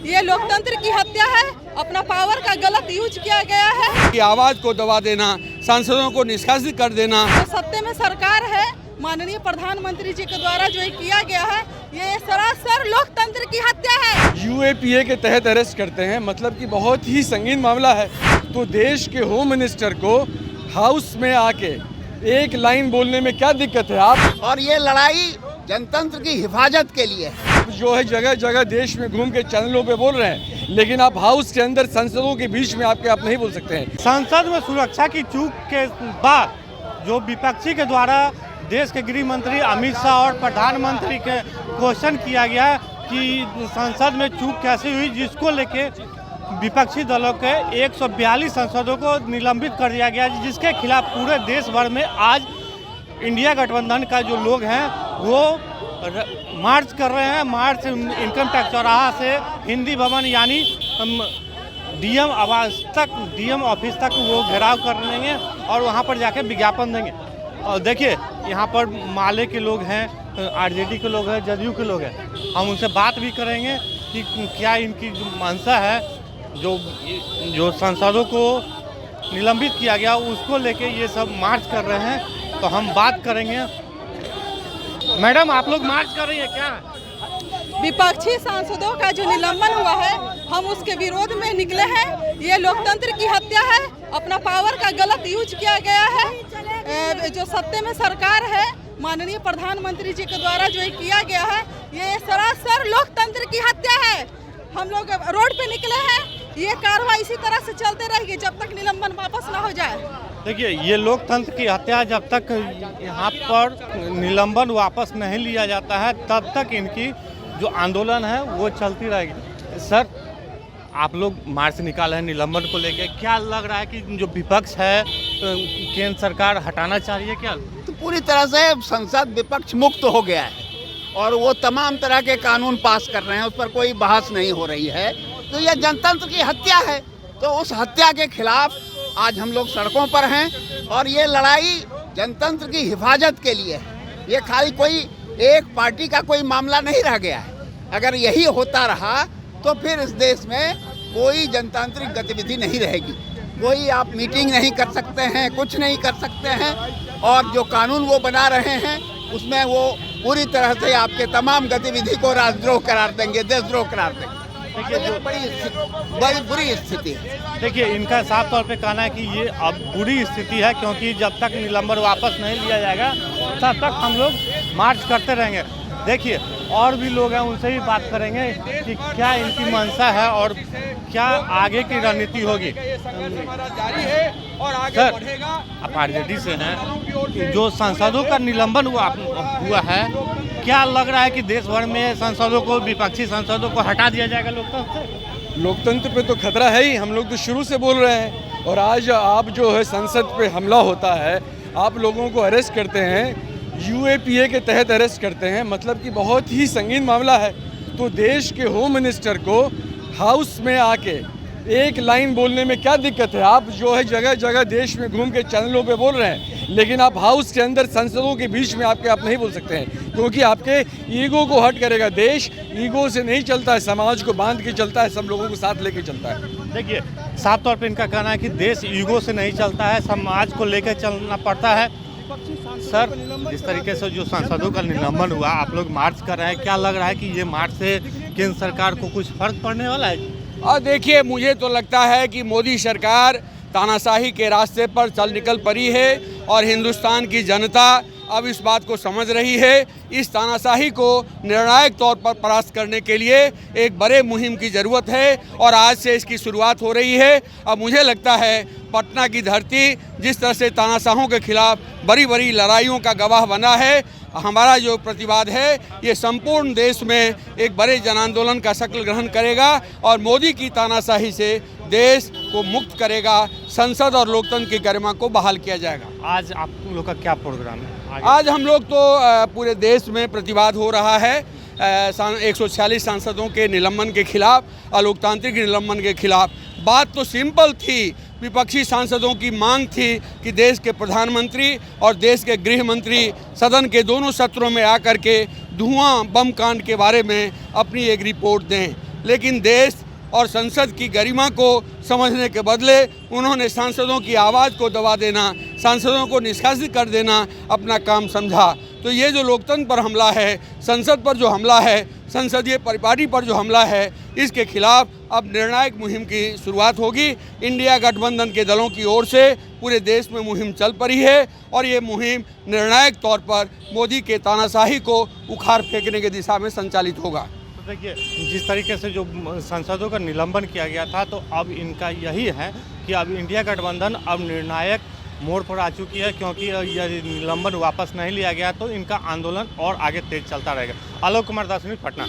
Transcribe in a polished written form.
ये लोकतंत्र की हत्या है। अपना पावर का गलत यूज किया गया है की आवाज को दबा देना, सांसदों को निष्कासित कर देना। जो सत्ता में सरकार है, माननीय प्रधानमंत्री जी के द्वारा जो ये किया गया है, ये सरासर लोकतंत्र की हत्या है। यूएपीए के तहत अरेस्ट करते हैं, मतलब कि बहुत ही संगीन मामला है। तो देश के होम मिनिस्टर को हाउस में आके एक लाइन बोलने में क्या दिक्कत है? आप और ये लड़ाई जनतंत्र की हिफाजत के लिए है। जो है जगह जगह देश में घूम के चैनलों पे बोल रहे हैं, लेकिन आप हाउस के अंदर संसदों के बीच में आप नहीं बोल सकते हैं। संसद में सुरक्षा की चूक के बाद जो विपक्षी के द्वारा देश के गृह मंत्री अमित शाह और प्रधानमंत्री के क्वेश्चन किया गया कि संसद में चूक कैसे हुई, जिसको लेके विपक्षी दलों के 142 सांसदों को निलंबित कर दिया गया, जिसके खिलाफ पूरे देश भर में आज इंडिया गठबंधन का जो लोग हैं वो मार्च कर रहे हैं। मार्च इनकम टैक्स चौराहा से हिंदी भवन यानी डीएम ऑफिस तक वो घेराव कर लेंगे और वहाँ पर जाके विज्ञापन देंगे। और देखिए यहाँ पर माले के लोग हैं, आरजेडी के लोग हैं, जदयू के लोग हैं। हम उनसे बात भी करेंगे कि क्या इनकी जो मंशा है, जो सांसदों को निलंबित किया गया उसको लेके ये सब मार्च कर रहे हैं, तो हम बात करेंगे। मैडम, आप लोग मार्च कर रही हैं क्या? विपक्षी सांसदों का जो निलंबन हुआ है, हम उसके विरोध में निकले हैं। ये लोकतंत्र की हत्या है। अपना पावर का गलत यूज किया गया है। जो सत्ता में सरकार है, माननीय प्रधानमंत्री जी के द्वारा जो ये किया गया है, ये सरासर लोकतंत्र की हत्या है। हम लोग रोड पे निकले हैं। ये कार्रवाई इसी तरह से चलते रहेगी जब तक निलंबन वापस ना हो जाए। देखिए, ये लोकतंत्र की हत्या जब तक यहाँ पर निलंबन वापस नहीं लिया जाता है, तब तक इनकी जो आंदोलन है वो चलती रहेगी। सर, आप लोग मार्च निकाले हैं निलंबन को लेके, क्या लग रहा है कि जो विपक्ष है केंद्र सरकार हटाना चाह रही है क्या? तो पूरी तरह से संसद विपक्ष मुक्त हो गया है और वो तमाम तरह के कानून पास कर रहे हैं, उस पर कोई बहस नहीं हो रही है। तो यह जनतंत्र की हत्या है। तो उस हत्या के खिलाफ आज हम लोग सड़कों पर हैं और ये लड़ाई जनतंत्र की हिफाजत के लिए है। ये खाली कोई एक पार्टी का कोई मामला नहीं रह गया है। अगर यही होता रहा तो फिर इस देश में कोई जनतांत्रिक गतिविधि नहीं रहेगी। कोई आप मीटिंग नहीं कर सकते हैं, कुछ नहीं कर सकते हैं। और जो कानून वो बना रहे हैं उसमें वो पूरी तरह से आपके तमाम गतिविधि को राजद्रोह करार देंगे, देशद्रोह करार देंगे। देखिए, जो बड़ी बुरी स्थिति है। देखिए, इनका साफ तौर पे कहना है कि ये अब बुरी स्थिति है, क्योंकि जब तक निलंबन वापस नहीं लिया जाएगा तब तक हम लोग मार्च करते रहेंगे। देखिए, और भी लोग हैं, उनसे भी बात करेंगे कि क्या इनकी मंशा है और क्या आगे की रणनीति होगी। सर, आप आरजेडी से हैं, जो सांसदों का निलंबन हुआ है, क्या लग रहा है कि देश भर में सांसदों को, विपक्षी सांसदों को हटा दिया जाएगा लोकतंत्र से? लोकतंत्र पे तो खतरा है ही। हम लोग तो शुरू से बोल रहे हैं। और आज आप जो है संसद पे हमला होता है, आप लोगों को अरेस्ट करते हैं, यूएपीए के तहत अरेस्ट करते हैं, मतलब कि बहुत ही संगीन मामला है। तो देश के होम मिनिस्टर को हाउस में आके एक लाइन बोलने में क्या दिक्कत है? आप जो है जगह जगह देश में घूम के चैनलों पे बोल रहे हैं, लेकिन आप हाउस के अंदर संसदों के बीच में आप नहीं बोल सकते हैं, क्योंकि आपके ईगो को हर्ट करेगा। देश ईगो से नहीं चलता है, समाज को बांध के चलता है, सब लोगों को साथ लेके चलता है। देखिए, साफ तौर पे इनका कहना है कि देश ईगो से नहीं चलता है, समाज को लेकर चलना पड़ता है। सर, जिस तरीके से जो सांसदों का निलंबन हुआ, आप लोग मार्च कर रहे हैं, क्या लग रहा है कि ये मार्च से केंद्र सरकार को कुछ फर्क पड़ने वाला है? और देखिए, मुझे तो लगता है कि मोदी सरकार तानाशाही के रास्ते पर चल निकल पड़ी है और हिंदुस्तान की जनता अब इस बात को समझ रही है। इस तानाशाही को निर्णायक तौर पर परास्त करने के लिए एक बड़े मुहिम की ज़रूरत है और आज से इसकी शुरुआत हो रही है। अब मुझे लगता है पटना की धरती जिस तरह से तानाशाहों के खिलाफ बड़ी बड़ी लड़ाइयों का गवाह बना है, हमारा जो प्रतिवाद है ये संपूर्ण देश में एक बड़े जन आंदोलन का शक्ल ग्रहण करेगा और मोदी की तानाशाही से देश को मुक्त करेगा। संसद और लोकतंत्र की गरिमा को बहाल किया जाएगा। आज आप लोग का क्या प्रोग्राम है? आज हम लोग तो पूरे देश में प्रतिवाद हो रहा है 146 सांसदों के निलंबन के खिलाफ, अलोकतांत्रिक निलंबन के खिलाफ। बात तो सिंपल थी, विपक्षी सांसदों की मांग थी कि देश के प्रधानमंत्री और देश के गृह मंत्री सदन के दोनों सत्रों में आकर के धुआं बम कांड के बारे में अपनी एक रिपोर्ट दें। लेकिन देश और संसद की गरिमा को समझने के बदले उन्होंने सांसदों की आवाज़ को दबा देना, सांसदों को निष्कासित कर देना अपना काम समझा। तो ये जो लोकतंत्र पर हमला है, संसद पर जो हमला है, संसदीय परिपाटी पर जो हमला है, इसके खिलाफ अब निर्णायक मुहिम की शुरुआत होगी। इंडिया गठबंधन के दलों की ओर से पूरे देश में मुहिम चल पड़ी है और ये मुहिम निर्णायक तौर पर मोदी के तानाशाही को उखाड़ फेंकने की दिशा में संचालित होगा। देखिए, जिस तरीके से जो सांसदों का निलंबन किया गया था, तो अब इनका यही है कि अब इंडिया गठबंधन अब निर्णायक मोड़ पर आ चुकी है, क्योंकि यह निलंबन वापस नहीं लिया गया तो इनका आंदोलन और आगे तेज चलता रहेगा। आलोक कुमार दास, पटना।